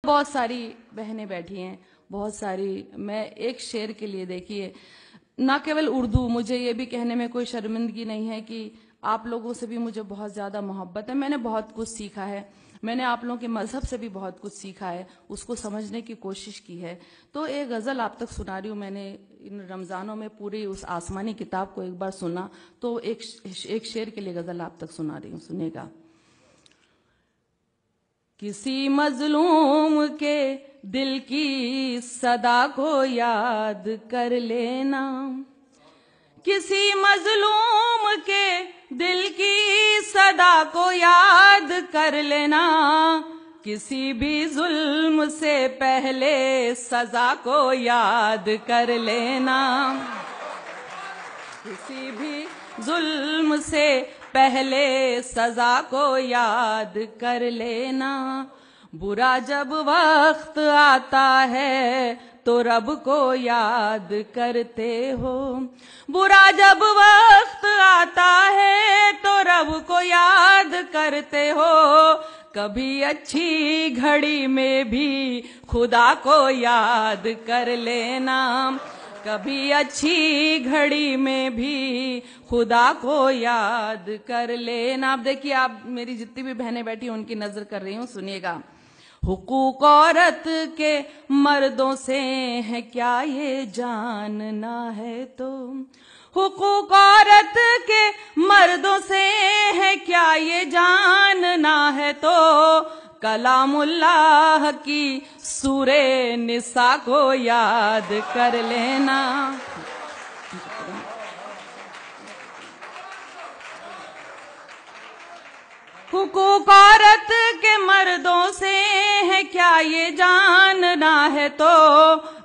بہت ساری بہنیں بیٹھی ہیں، بہت ساری. میں ایک شعر کے لیے دیکھیے، نہ کیول اردو، مجھے یہ بھی کہنے میں کوئی شرمندگی نہیں ہے کہ آپ لوگوں سے بھی مجھے بہت زیادہ محبت ہے. میں نے بہت کچھ سیکھا ہے، میں نے آپ لوگوں کے مذہب سے بھی بہت کچھ سیکھا ہے، اس کو سمجھنے کی کوشش کی ہے. تو ایک غزل آپ تک سنا رہی ہوں. میں نے ان رمضانوں میں پوری اس آسمانی کتاب کو ایک بار سنا، تو ایک شعر کے لیے غزل آپ تک سنا رہی ہوں، سنے گا. کسی مظلوم کے دل کی صدا کو یاد کر لینا، کسی مظلوم کے دل کی صدا کو یاد کر لینا، کسی بھی ظلم سے پہلے سزا کو یاد کر لینا، کسی بھی ظلم سے پہلے سزا کو یاد کر لینا. برا جب وقت آتا ہے تو رب کو یاد کرتے ہو، برا جب وقت آتا ہے تو رب کو یاد کرتے ہو، کبھی اچھی گھڑی میں بھی خدا کو یاد کر لینا، کبھی اچھی گھڑی میں بھی خدا کو یاد کر لینا. اب دیکھیے، آپ میری جتنی بھی بہنیں بیٹھی ان کی نظر کر رہی ہوں، سنیے گا. حقوق عورت کے مردوں سے ہے کیا یہ جاننا ہے تو، حقوق عورت کے مردوں سے ہے کیا یہ جاننا ہے تو، کلام اللہ کی سورہ نساء کو یاد کر لینا. حقوق عورت کے مردوں سے ہے کیا یہ جاننا ہے تو،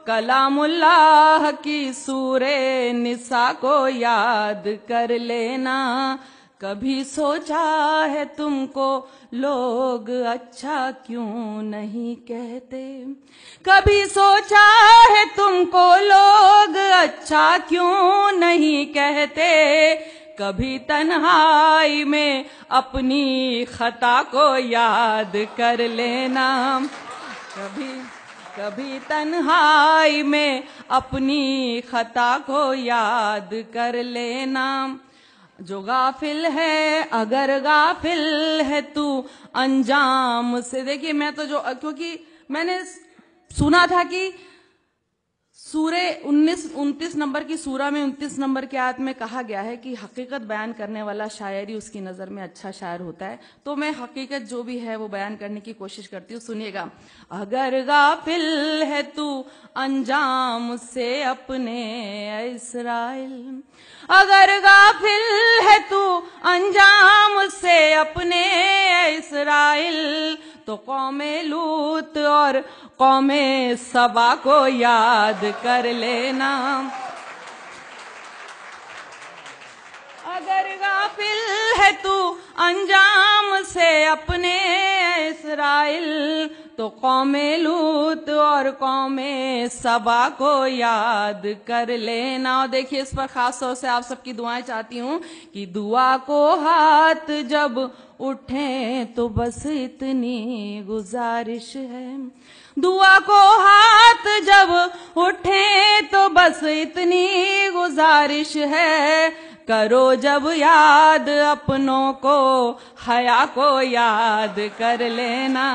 کلام اللہ کی سورہ نساء کو یاد کر لینا. کبھی سوچا ہے تم کو لوگ اچھا کیوں نہیں کہتے، کبھی سوچا ہے تم کو لوگ اچھا کیوں نہیں کہتے، کبھی تنہائی میں اپنی خطا کو یاد کر لینا، کبھی تنہائی میں اپنی خطا کو یاد کر لینا. جو غافل ہے اگر غافل ہے تو انجام سے. دیکھیے، میں تو کیونکہ میں نے سنا تھا کہ سورہ 29 نمبر کی سورہ میں 29 نمبر کی آیت میں کہا گیا ہے کہ حقیقت بیان کرنے والا شاعر ہی اس کی نظر میں اچھا شاعر ہوتا ہے. تو میں حقیقت جو بھی ہے وہ بیان کرنے کی کوشش کرتی ہوں. سنیے گا. اگر غافل ہے تو انجام سے اپنے اسرائیل، اگر غافل ہے تو انجام سے اپنے اسرائیل، تو قوم لوط اور قوم سبا کو یاد کر لینا. اگر غافل ہے تو انجام سے اپنے اسرائیل، تو قوم لوط اور قوم سبا کو یاد کر لینا. اور دیکھیے، اس پر خاص طور سے آپ سب کی دعائیں چاہتی ہوں کہ دعا کو ہاتھ جب اٹھیں تو بس اتنی گزارش ہے، دعا کو ہاتھ جب اٹھیں تو بس اتنی گزارش ہے، کرو جب یاد اپنوں کو حیا کو یاد کر لینا،